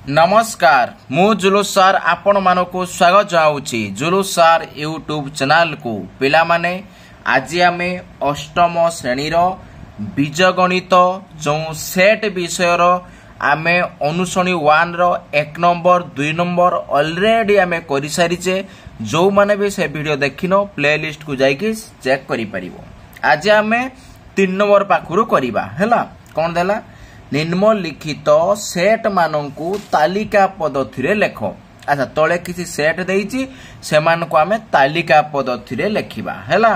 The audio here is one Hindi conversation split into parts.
नमस्कार मु जुलूस सार आपण मानकु स्वागत जाऊँगी जुलूस सार यूट्यूब चैनल को पिला माने आज आमे अष्टम श्रेणी बीजगणित जो सेट विषय आमे अनुसरणी 1 रो 1 नंबर 2 नंबर ऑलरेडी आमे करि सारिचे जो माने भी से वीडियो देखिनो प्लेलिस्ट को जाइके चेक करि परिबो। आज आमे 3 नंबर पाखुरु करिबा हैला कोन देला निम्नलिखित सेट मानकु तालिका पद्धति लेख। अच्छा तले किसी सेट देइछि सेमानकु आमे तालिका पद्धति लेखिबा हैला।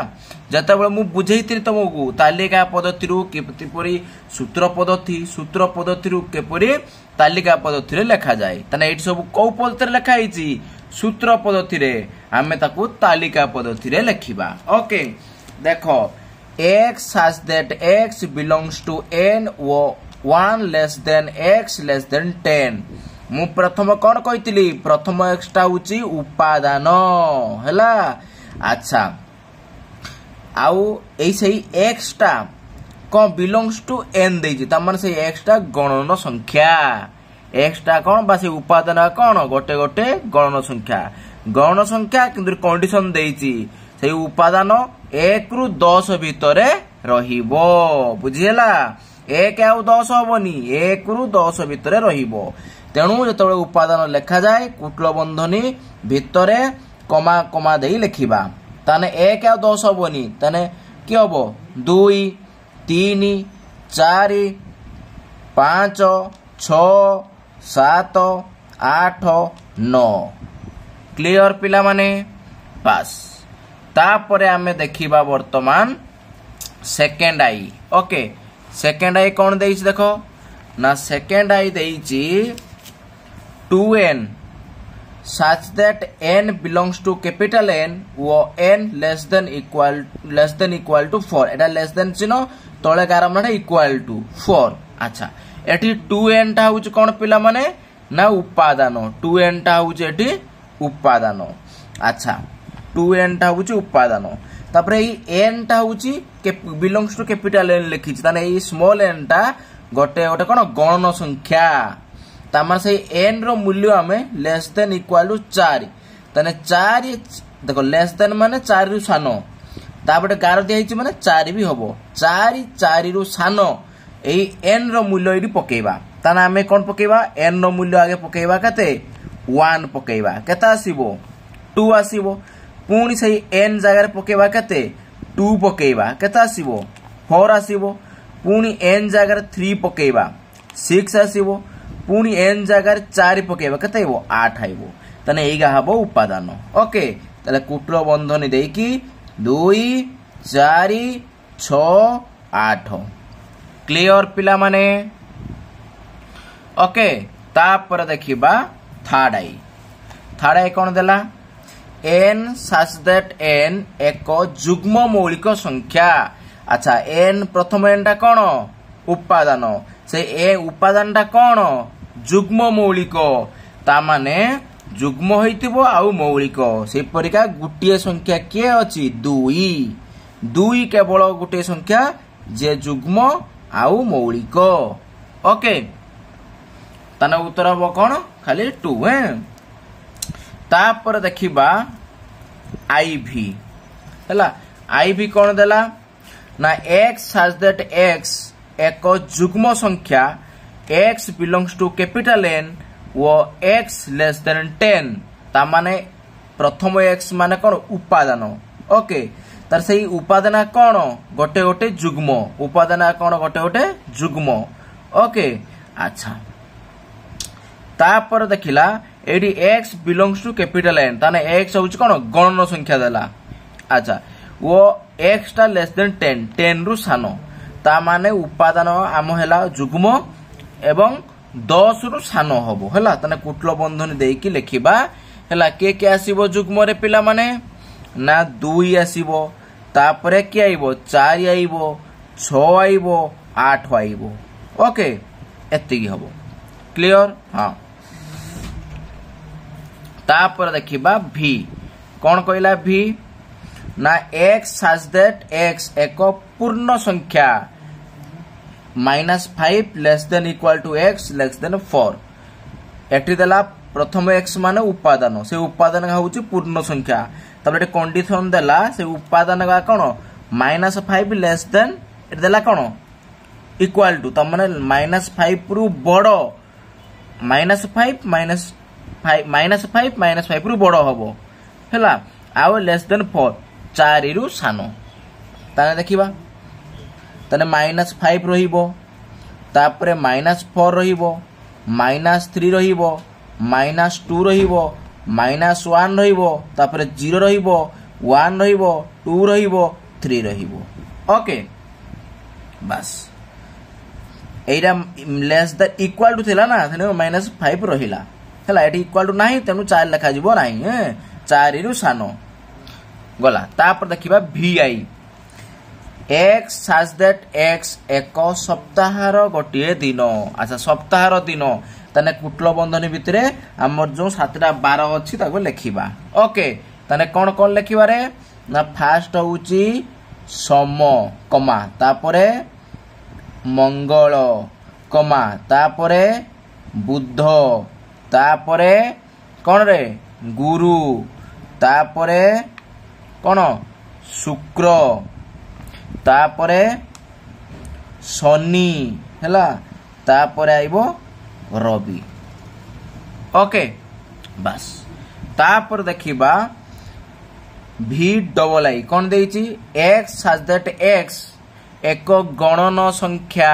जते बेले मु बुझैतिरि तुमको तालिका पद्धति रु किपरि सूत्र पद्धति रु किपरि तालिका पद्धति लेखा जाय तने एठी सब को पद्धति लेखा हिची सूत्र पद्धति रे आमे ताकू तालिका पद्धति रे लेखिबा। ओके देखो x such that x belongs to n वो 1 less than x less than 10 मु प्रथम कौन कहती प्रथम x टा होची उपादान हैला। अच्छा आउ ए सही x टा कौन बिलोंग्स टू n देजी तमन से x टा गणन संख्या x टा कौन बासे उपादान कौन गोटे गोटे गणन संख्या किंतु कंडीशन देजी से उपादान 1 रु 10 भितरे रहिबो बुझियला 1 आउ 10 हबनी 1 रु 10 भितरे रहिबो। तेणु जतबे उपादान लेखा जाए कुटल बंधनी भितरे कमा कमा देई लेखिबा ताने 1 आउ 10 हबनी ताने की हबो 2 3 4 5 6 7 8 9 क्लियर पिला माने पास। तापरे आमे देखिबा वर्तमान second i. Okay second i कौन देइछि देखो ना सेकेंड आई देइछि 2n such that n belongs to capital N वो n less than equal to 4 Etah less than चिन्ह तळे कारम ना equal to 4। अच्छा एठी 2n टा होउछ कोन पिला माने ना उपादान 2n टा होउछ एठी उपादान। अच्छा 2n टा होउछ उपादान तापरे ई n टा होउछ बिलोंग्स टू कैपिटल N लिखिछ ताने ई स्मॉल n टा गोटे गोटे कोन गणन संख्या तामा से n रो मूल्य हमें लेस देन इक्वल टू 4 ताने 4 देखो लेस देन माने 4 रु सानो ताबडे गार दिया हिच माने 4 भी हबो 4 रु सानो एई n रो मूल्य इडी पकेबा ताना हमें कोन पकेबा n रो मूल्य आगे पकेबा कते 1 पकेबा केता आसीबो 2 आसीबो पुणी सही n जगह पकेबा कते 2 पकेबा केता आसीबो 4 आसीबो पुणी n जगह 3 पकेबा 6 आसीबो पुणी n जगह 4 पकेबा केते आइबो 8 आइबो तने एइगा हबो उपादान। ओके तले कुटल बंधनी देकी 2 4 6 8 क्लियर पिला माने। ओके तापर देखिबा थर्ड आई कोन देला n such that n एक जुग्म मौलिक संख्या। अच्छा n प्रथम n टा कोन उपादान से ए उपादान टा कोन जुग्म मौलिक ता माने जुग्म होइतिबो आउ मौलिक से परिका गुटिए संख्या के अछि 2 केवल गुटिए संख्या जे जुग्म आउ मौलिक। ओके ताना उत्तर हबो कोन खाली 2 तापर देखिबा आईवी हैला आईवी कोन देला ना x such that x एक जुग्म संख्या x belongs to capital N वो x less than 10 ता माने प्रथम x माने कोन उपादान। ओके तार सही उपादान कोन गोटे गोटे जुग्म उपादान कोन गोटे गोटे जुग्म। ओके अच्छा तापर देखिला एडी x belongs to capital N ताने x होउछ कोन गणन संख्या देला। अच्छा वो x टा लेस देन 10 रु सानो ता माने उपादान आम हैला जुग्म एवं 10 रु सानो हबो हैला ताने कुटल बंधनी देकी लेखिबा हैला के आसीबो जुग्म रे पिला माने ना 2 आसीबो तापरे के आइबो 4 आइबो 6 आइबो 8 आइबो। ओके एत्ती हबो क्लियर। हां तापर देखिबा v कोन कहला v ना x such that x एक पूर्ण संख्या -5 less than equal to x less than 4 eighty देला प्रथम एक्स माने उपादान से उपादान होउची पूर्ण संख्या तबे कंडीशन देला से उपादान का कोन -5 लेस देन एटी देला कोन इक्वल टू त माने -5 रु बड़ -5 -5 रु बड़ हबो हैला आउ लेस देन 4 4 रु सानो ताने देखिबा ताने -5 रहिबो तापरे -4 रहिबो -3 रहिबो -2 रहिबो -1 रहिबो तापरे 0 रहिबो 1 रहिबो 2 रहिबो 3 रहिबो ओके बस एटा लेस द इक्वल टू थिला ना थने -5 रहिला हैला एटी इक्वल टू नाही तेनु 4 लिखा जिवो नाही 4 रु सानो गला तापर देखिबा vi x such that x एक सप्ताहर गोटे दिन अच्छा सप्ताहर दिन तने कुटल बंधनी भितरे हमर जो 7टा 12 अछि ताको लेखिबा ओके तने कोन कोन लेखिबा रे ना फास्ट होउची सम कमा तापरे मंगल कमा तापरे बुध तापरे कोन रे गुरु तापरे कोन शुक्र तापरे शनि हैला तापरे आइबो रवि ओके बस तापर देखिबा v डबल आई कोन देइची x such that x एक गणन संख्या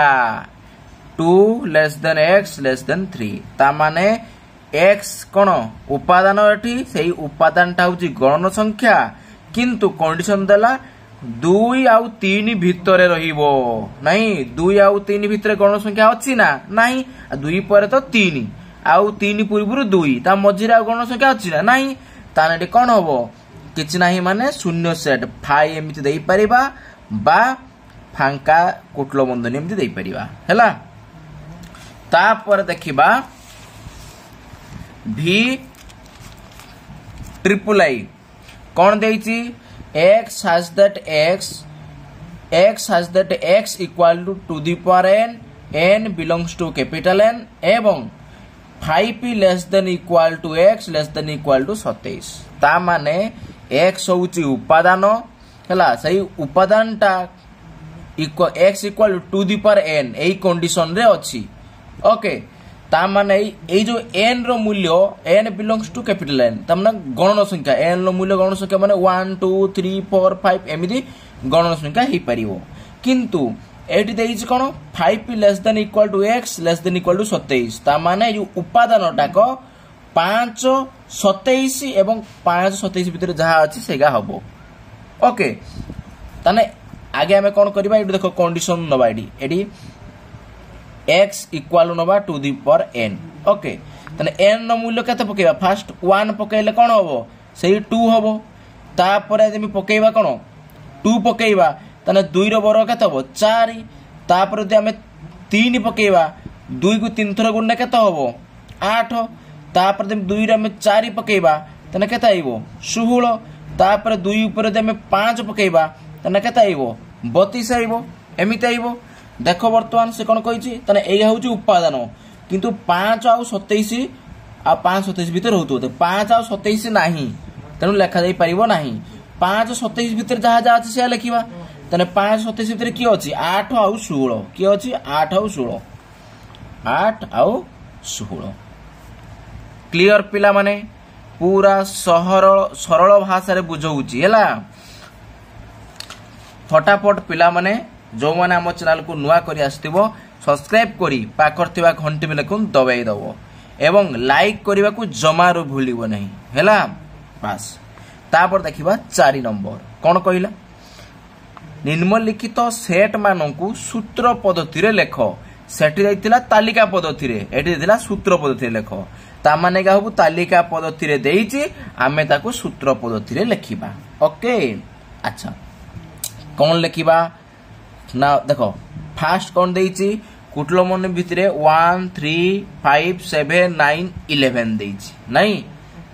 2 less than x less than 3 ता माने x कोन उपादान एठी सेही उपादान ता होची गणन संख्या किंतु कंडीशन देला 2 आउ 3 भितरे रहिबो नाही 2 आउ 3 भितरे गण संख्या अछि ना नाही 2 परे तो 3 आउ 3 पूर्वरु 2 ता मझिरे आउ गण संख्या अछि ना नाही तानेटी कोन होबो किछ नाही माने शून्य सेट फाइ एमिति देई परिबा बा फांका कुटलो बंधनी एमिति देई परिबा हैला तापर देखिबा v ट्रिपल आई कोन देइची x such that x equal to the power n belongs to capital N एवं 5p less than equal to x less than equal to 27 ता माने x होउची उपादान हैला सही उपादान टा x equal to the power n AE condition रे अछि ओके ता माने एई जो n रो मूल्य n belongs to capital N ता माने गणन संख्या n रो मूल्य गणन संख्या माने 1 2 3 4 5 एमिति गणन संख्या हे परिवो किंतु एटी देइछ कोन 5p less than equal to x less than equal to 27 ता माने जो उपादान टाको 5 27 एवं 5 27 भितर जहा अछि सेगा हबो ओके तने आगे हमें कोन करबा एटी देखो कंडीशन नबा एटी x इक्वल नबा to the power n okay तने n नो मूल्य केते पकेबा फर्स्ट 1 पकेले कोन होबो सेही 2 होबो तापरे जेमी पकेबा कोन 2 पकेबा तने 2 रो बरो केते होबो 4 तापरे जे हमें 3 पकेबा 2 को 3 थर गुणने केते होबो 8 तापरे जे 2 रे हमें 4 पकेबा तने केते आइबो 16 तापरे 2 ऊपर जे हमें 5 पकेबा तने केते आइबो 32 आइबो एमिते आइबो देखो वर्तमान से कोन कहिछि तने एई होउची उपादान किंतु 5 आउ 27 आ 5 27 भीतर होतो 5 आउ 27 नाही तनु लेखा जाई परिबो नाही 5 27 भीतर जहा जा अछि से लिखिबा तने 5 27 भीतर की अछि 8 आउ 16 की अछि 8 आउ 16 8 आउ 16 क्लियर पिला माने पूरा सरल भाषा रे बुझौची हैला फटाफट पिला माने जो माने हम चैनल को नुआ करी आस्तिबो सब्सक्राइब करी पाखर थिबा घंटी में लेकुन दबाई दबो एवं लाइक करबा को जमारो भूलिबो नहीं हैला बस तापर देखिबा 4 नंबर कोन कहिला निम्नलिखित सेट मानकु सूत्र पद्धति रे लेखो सेठी दैतिला तालिका पद्धति रे एठी दैतिला सूत्र पद्धति रे लेखो ता माने का हबु तालिका पद्धति रे देइची आमे ताको सूत्र पद्धति रे लेखिबा ओके अच्छा कोन लेखिबा ना देखो फास्ट कोन देइची कुटलो मन भितरे 1 3 5 7 9 11 देइची नाही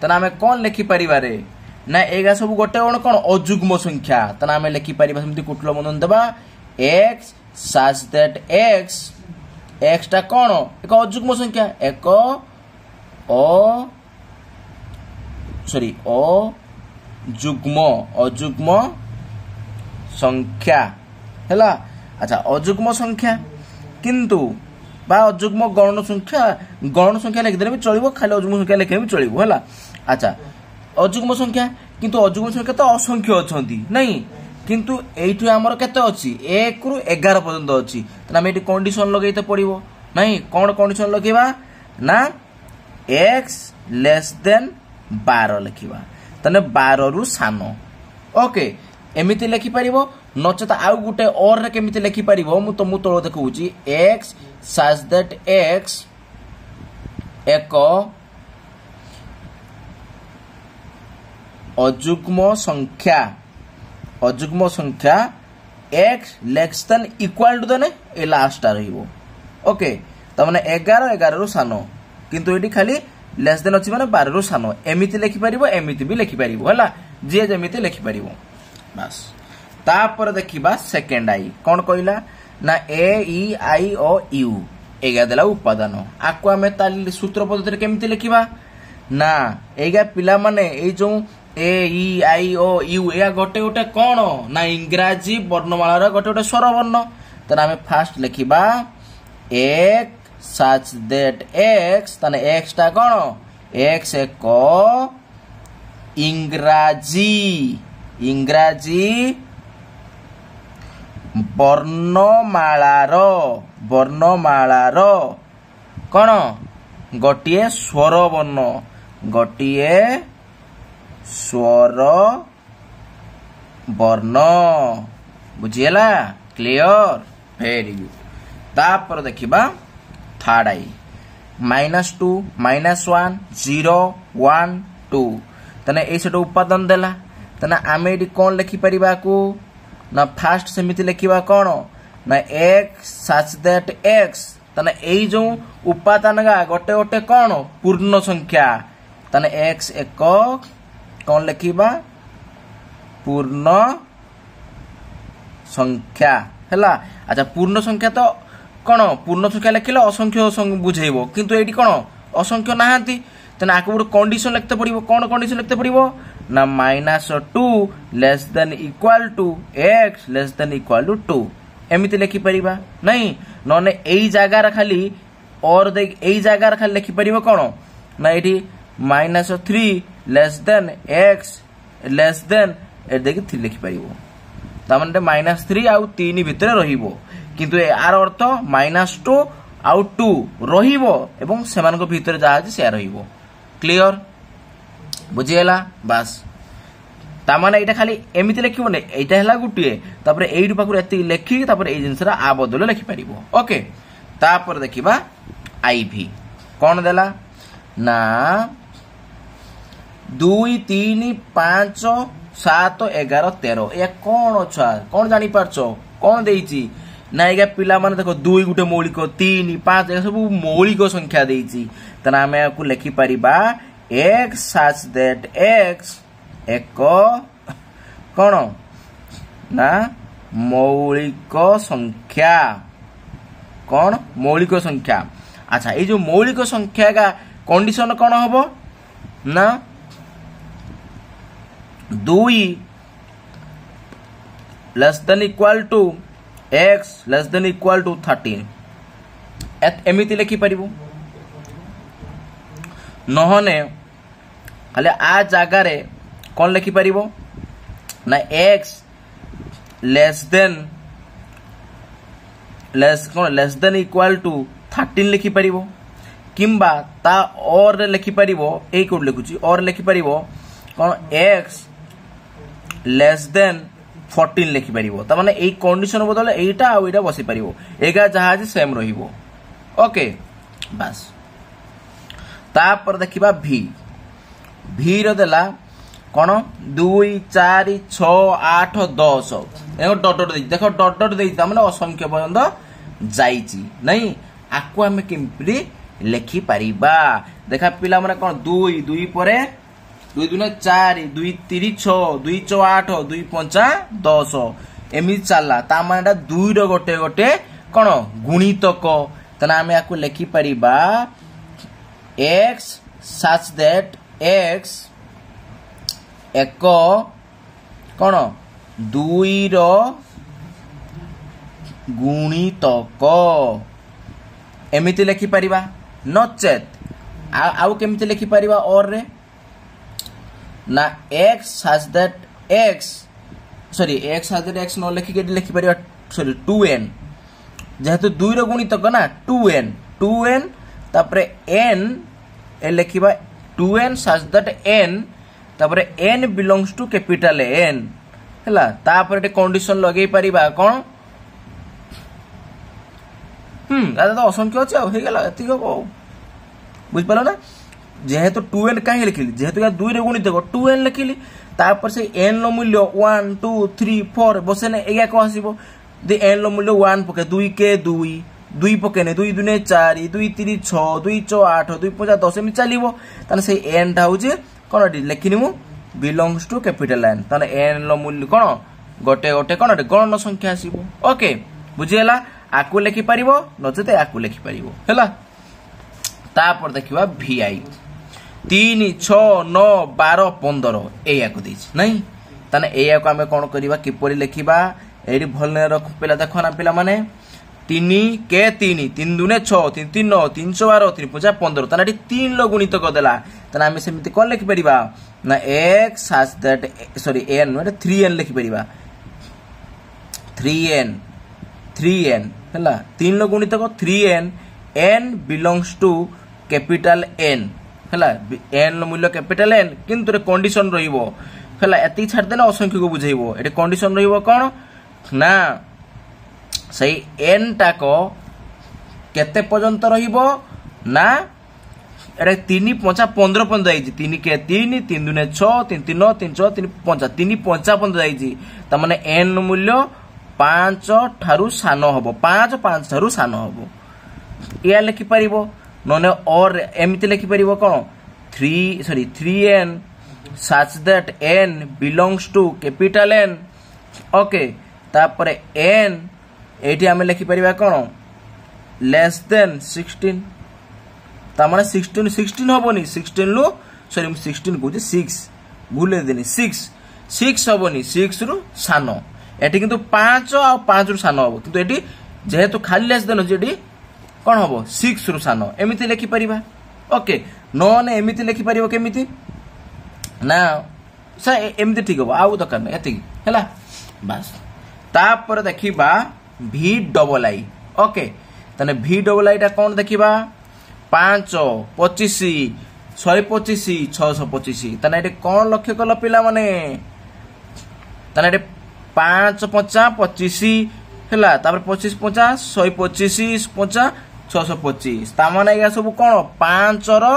तना हमें कोन लेखि परिबा रे ना एगा सब गोटे कोन अजुग्म संख्या तना हमें लेखि परिबा समिति कुटलो मन देबा x such that x टा कोन एक अजुग्म संख्या एक अजुग्म संख्या हैला। अच्छा अजुग्म संख्या किंतु बा अजुग्म गौण संख्या लिखिदेले भी चलिबो, खाली अजुग्म संख्या लिखिले भी चलिबो हैला। अच्छा अजुग्म संख्या किंतु अजुग्म संख्या तो असंख्य अछंती नहीं, किंतु एइठु हमर केते अछि 1 रु 11 पर्यंत अछि। त हम एठी कंडीशन लगैते पड़िबो नहीं। कोन कंडीशन लगेबा ना x लेस देन 12 लिखिबा, तने 12 रु सानो। ओके एमिति लिखि परिबो, नचेत आउ गुटे और रे केमिति लिखि परिबो मु तळो देखौची x such that x एक अजुग्म संख्या x less than equal to देने ए लास्ट रहिबो। ओके त माने 11 रु सानो, किंतु एठी खाली लेस देन अछि माने 12 रु सानो। एमिति लिखि परिबो, एमिति भी लिखि परिबो हैला, जे जेमिति लिखि परिबो बस। तापर देखिबा सेकंड आई कोन कहला ना ए ई आई ओ यू एगा देला उपादान। आकु हमें ताली सूत्र पद्धति केमिति लिखिबा ना एगा पिला माने ए जो ए ई आई ओ यू एगा गोटे गोटे कोन ना इंग्रजी वर्णमाला रा गोटे गोटे स्वर वर्ण। त हमें फास्ट लिखिबा एक such that x तने x टा कोन x एक इंग्राजी वर्णमालार कौन गोटे स्वर वर्ण बुझीला क्लियर वेरी गुड। तापर देखिबा थर्ड आई -2 -1 0 1 2 तने ए सेट उपादान देला। तने आमे एडी कोन लिखि परिबा को ना फास्ट सेमिति लिखिबा कोन ना x such that x तने एई जो उपादान गा गोटे गोटे कोन पूर्ण संख्या। तने x एक कोन लिखिबा पूर्ण संख्या हैला। अच्छा पूर्ण संख्या तो कोन पूर्ण संख्या लिखिले असंख्य बुझेइबो, किंतु एडी कोन असंख्य नाहांती। तने आकु गुड कंडीशन लिखते पड़िबो। कोन कंडीशन लिखते पड़िबो ना -2 less than equal to x less than equal to 2 एमिति लिखि परिबा नहीं। नने एई जागा रा खाली और दे एई जागा रा खाली लिखि परिबो कोन ना एठी -3 less than x less than ए देखि 3 लिखि परिबो। तामने -3 आउ 3 भितरे रहिबो, किंतु यार अर्थ -2 आउ 2 रहिबो एवं सेमानको भितरे जा अछि से रहिबो। क्लियर बुझिएला बस। तामाने एटा खाली एमिति लिखिबो ने एटा हला गुटिए, तापर एइडु पाखुर एति लिखि तापर एइ जिंसरा आ बदल लिखि परिबो। ओके तापर देखिबा आईवी कोन देला ना 2 3 5 7 11 13 ए कोन छ कोन जानि पारछो कोन देइची ना एगा पिला माने देखो 2 गुटे मौलिक 3 5 ए सब मौलिक संख्या देइची। तना हमें को लिखि परिबा x such that x एक कोन ना मौलिक संख्या कोन मौलिक संख्या। अच्छा ये जो मौलिक संख्या का कंडीशन कोन हबो ना 2 less than equal to x less than equal to 13 एमिति लिखि परिबो। नहने खाली आ जागा रे कोन लिखि परिबो ना x less than equal to 13 लिखि परिबो, किंबा ता और रे लिखि परिबो ए कोड लिखुची और लिखि परिबो कोन x लेस देन 14 लिखि परिबो। त माने एई कंडीशन बदले एटा आ एटा बसी परिबो, एगा जहाज सेम रहिबो। ओके बस। तापर देखिबा भी रो देला कोन 2 4 6 8 10 एगो डॉट दे देखो डॉट दे त माने असंख्य पर्यंत जाईची नहीं। आकु हमें किम्पली लिखि परिबा देखा पिला माने कोन 2 2 परे 2 2 4 2 3 6 2 4 8 2 5 10 एमि चला ता माने 2 रो गोटे गोटे कोन गुणितक। तना हमें आकु लिखि परिबा x such that x एक कौन दुई रो गुणितक एमिति लिखि परिबा नचेत आउ केमिति लिखि परिबा और रे ना x such that x sorry x such that x न लिखि के लिखि परिबा सॉरी 2n जेहेतु दुई रो गुणितक ना 2n तापरे n A लिखिबा 2n such that n तापरे n belongs to capital N हैला तापरे कंडीशन लगे परिबा कोन दादा तो असंख्य अछि हे गेला एति को बुझ पालो ना जेहेतु 2n काहे लिखिली जेहेतु या 2 रे गुणित 2n लिखिली तापर से n लो मूल्य 1 2 3 4 बसेने एगा को आसीबो दे n लो मूल्य 1 पके 2 के 2 पकेने 2 दुने 4 2 3 6 2 4 8 2 5 10 एमि चलीबो तने से n टा होजे कोन लिखिनी मु बिलोंग्स टू कैपिटल N तने n लो मूल्य कोन गोटे गोटे कोन गणन संख्या आसीबो ओके बुझियला आकु लिखि परिबो नचते आकु लिखि परिबो हैला तापर देखिबा VI 3 6 9 12 15 एया को दिछ नहीं तने एया को हमें कोन करबा किपरि लिखिबा एडी भलने रख पिला देखो ना पिला माने 3 के 3 3 दुने 6 3 3 9 312 3 5 15 तने एडी 3 लो गुणित क देला तने हमें सेमिति कोन लिखि परिबा ना x such that sorry n मतलब 3n लिखि परिबा 3n हैला 3 लो गुणित को 3n n belongs to capital N हैला n लो मूल्य कैपिटल N किंतु रे कंडीशन रहिबो हैला एति छाड़ देना असंख्य को बुझाइबो एटे कंडीशन रहिबो कोन ना सही n टा को केते पर्यंत रहिबो ना एरे 3 5 15 पर्यंत जाईजी 3 के 3 3 दुने 6 3 3 9 3 6 3 5 3 5 पर्यंत जाईजी त माने n मूल्य 5 ठारू सानो हबो 5 ठारू सानो हबो या लिखि परिबो नने और एमिति लिखि परिबो कोन 3n such that n belongs to capital N okay तापरे n एठी हमें लिखि परिबा कोन लेस देन 16 तामाने 16 हबोनी 16 लो सॉरी 16 को 6 भूले देनी 6 हबोनी 6 रु सानो एठी किंतु 5 आ 5 रु सानो हबो किंतु एठी जेहेतु खाली लेस देन जेडी कोन हबो 6 रु सानो एमिति लिखि परिबा ओके नने एमिति लिखि परिबो केमिति ना सा एमिति ठीक हबो आउ दरकार नै एति हैला बस तापर देखिबा VII ओके तने VII टा कोन देखिबा 5 25 125 625 तने एटे कोन लक्ष्य कल पिला माने तने एटे 5 5 25 हैला तापर 25 50 125 50 625 ता माने या सब कोन 5 रो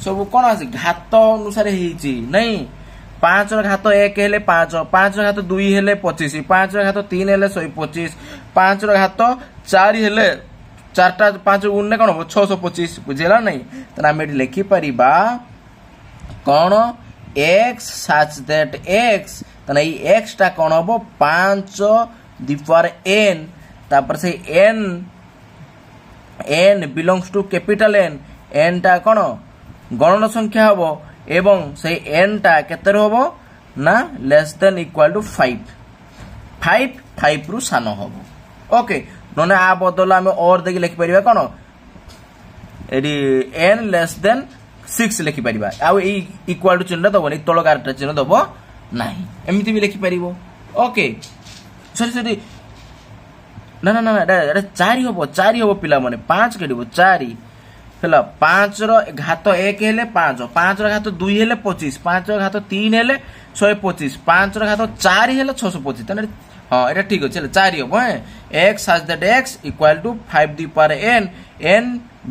सब कोन आसी घात अनुसार हेची नहीं 5 रो घात 1 हेले 5 5 रो घात 2 हेले 25 5 रो घात 3 हेले 125 5 रो घात 4 हेले 4 टा 5 गुण कोन 625 बुझेला नहीं त हम एठी लिखि परिबा कोन x such that x तने ई x टा कोन हबो 5 दी पावर n तापर से n belongs to capital N n टा कोन गणन संख्या हबो एवं से n टा केते हबो ना लेस देन इक्वल टू 5 रु सानो हबो ओके नने आ बदल हम और देखि लिखि परिबा कोन एडी n लेस देन 6 लिखि परिबा आ ई इक्वल टू चिन्ह दबो नै तळ गारटा चिन्ह दबो नाही एमिति भी लिखि परिबो ओके सॉरी ना ना ना एटा 4 हबो पिला माने 5 केडिबो 4 हैला 5 रो घात 1 हेले 5 5 रो घात 2 हेले 25 5 रो घात 3 हेले 125 5 रो घात 4 हेले 625 तने हां एटा ठीक अछि 4 हबो x such that x equal to 5 the power n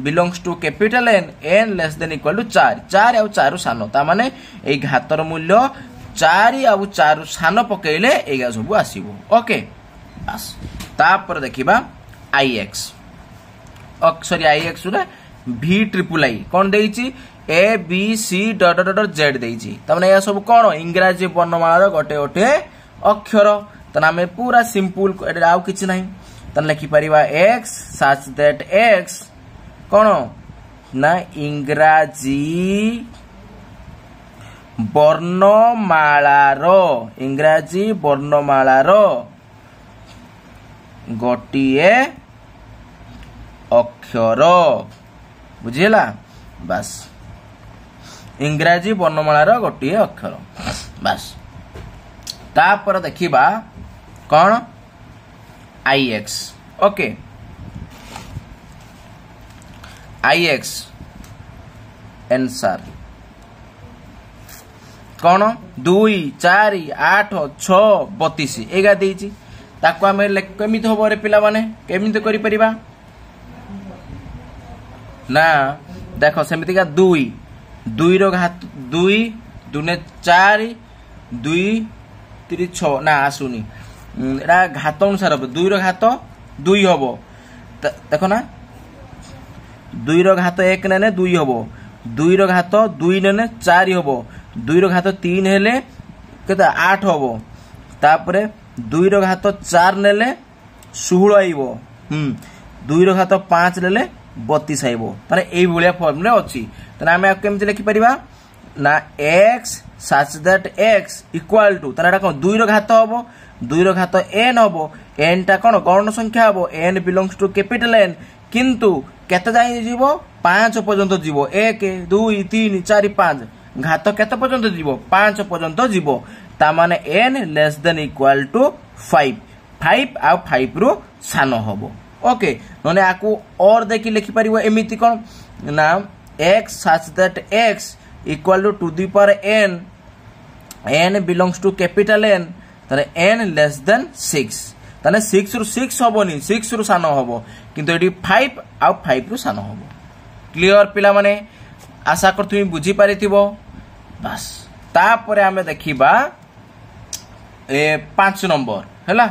belongs to capital N less than equal to 4 आ 4 सानो ता माने ए घातर मूल्य 4 आ 4 सानो पकेइले एगा सब आसीबो ओके बस तापर देखिबा ix सॉरी ix रे VIII कोन देइची A B C z देइची त माने या सब कोन इंग्रजी वर्णमाला रो गोटे गोटे अक्षर तना में पूरा सिंपल आउ किछ नहीं तन लिखि परिबा x such that x कोन ना इंग्राजी वर्णमालार गोटिए अक्षर बुझीला बस इंग्राजी वर्णमालार गोटिए अक्षर बस तापर देखिबा कौन IX ओके IX आंसर कौन 2 4 8 6 32 एगा देछि ताको आमे केमिति होबो रे पिला माने केमिति करि परिबा ना देखो सेमिति का 2 रो घात 2 दुने 4 2 3 6 ना आसुनी एरा घात अनुसार हो 2 रो घात 2 होबो देखो ना 2 रो घात 1 नेने 2 होबो 2 रो घात 2 नेने 4 होबो 2 रो घात 3 हेले केता 8 होबो तापरे 2 रो घात 4 नेले 16 आइबो 2 रो घात 5 नेले 32 आइबो माने एई भलिया फॉर्म रे अछि तने हमें केमति लिखि परिबा ना x such that x equal to Taneta कोन 2 रो घात होबो 2 रो घात n होबो n टा कोन गौण संख्या होबो n belongs to capital N किंतु केते जाई जीवो 5 पर्यंत जीवो 1 2 3 4 5 घात केते पर्यंत जीवो 5 पर्यंत जीवो ता माने n less than equal to 5 आ 5 रो सानो होबो ओके नने आकू और देखि लिखि परिबो एमिति कोन ना x such that x equal to the power n belongs to capital N तने n less than 6 तने 6 रु 6 होबोनी 6 रु सानो होबो किंतु एडी 5 आ 5 रु सानो होबो क्लियर पिला माने आशा कर तुमी बुझी पारिथिबो बस तापरे हमें देखिबा 5 नंबर हैला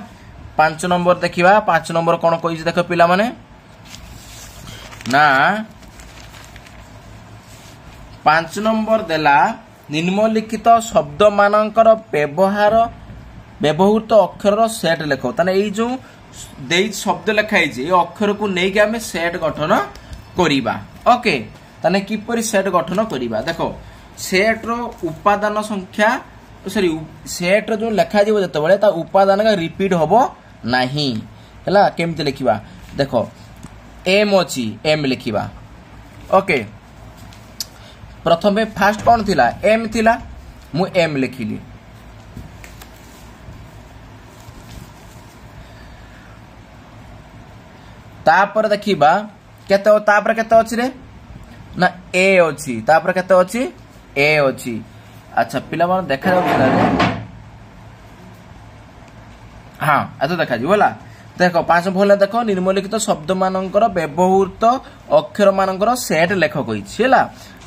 5 नंबर देखिबा 5 नंबर कोन कहि देखो पिला माने ना 5 नंबर देला निम्नलिखित शब्द मानकर व्यवहृत अक्षर सेट लेखो तने एई जो देई शब्द लिखाई जे अक्षर को नै के हमें सेट गठन करिबा ओके तने किपरि सेट गठन करिबा देखो सेट रो उपादान संख्या सॉरी सेट जो लिखा जीव जते बळे ता उपादान का रिपीट होबो नाही हला केमते लिखिबा देखो m अछि m लिखिबा ओके प्रथमे फास्ट कोन थिला m थिला मु m लिखिली तापर देखिबा केते तापर केते अछि रे ना a अछि तापर केते अछि a अछि अच्छा पिला मन देखा जाउला रे हां एतो देखा जी बोला देखो 5 भले देखो निम्नलिखित शब्द मानकर व्यवहृत अक्षर मानकर सेट लेख कहि छिला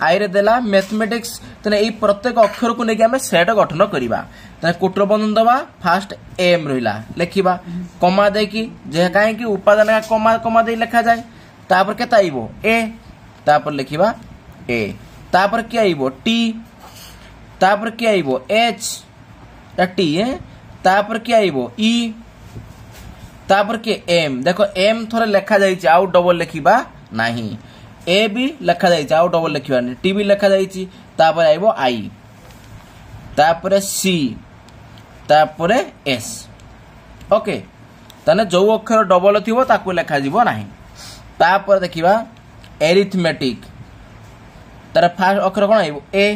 आई रे देला मैथमेटिक्स तने ए प्रत्येक अक्षर को नेके हमें सेट गठन करिबा तने कोटर बंधन दबा फास्ट m रहिला लेखिबा कमा दे की जे काहे की उपादान का कमा दे लिखा जाय तापर केता आइबो a तापर लिखिबा a तापर के आइबो t तापर के आइबो h t तापर के आइबो e तापर के m देखो m थोड़े लिखा जाय आउ डबल लिखिबा नाही a भी लिखा जाय आउ डबल लिखिबा नहीं t भी लिखा जाय तापर आइबो i तापर c तापर s ओके तने जो अक्षर डबल थिबो ताकू लिखा जीवो नाही तापर देखिबा एरिथमेटिक तार फर्स्ट अक्षर कोन आइबो a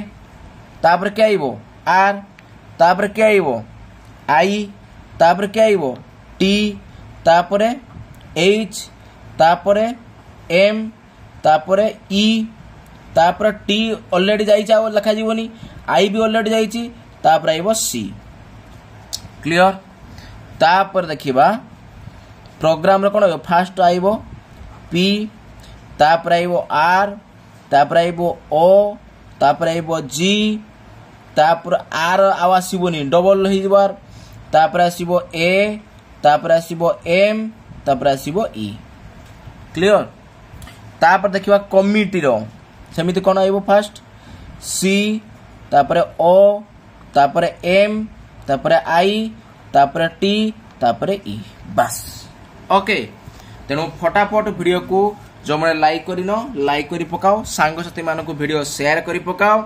तापर के आइबो r तापर के आइबो i तापर के आइबो t तापरे h तापरे m तापरे e तापर t ऑलरेडी जाई जाओ लिखा जीवनी i भी ऑलरेडी जाई ची तापर आइबो c क्लियर तापर देखिबा प्रोग्राम रे कोन फास्ट आइबो p तापर आइबो r तापर आइबो o तापर आइबो g तापर r आवासिबोनी डबल हो जबार तापर आसीबो a तापर आसीबो m तापर आसीबो e क्लियर तापर देखिबा कमिटी रो सेमिति कोन आइबो फास्ट c तापर o तापर m तापर i तापर t तापर e बस ओके तेनु फटाफट वीडियो को जो मैंने लाइक करिन लाइक करी पकाओ सांग साथी मानक वीडियो शेयर करी पकाओ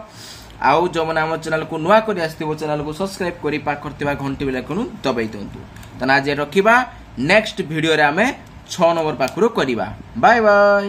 आउ जो मैंने आम चैनल को नुआ कर चैनल को सब्सक्राइब करी पाखर घंटी बेल आइकन दबाई दिंतु तना आज रखा नेक्स्ट वीडियो रे आमे 6 नंबर पाखरु करिबा बाय बाय।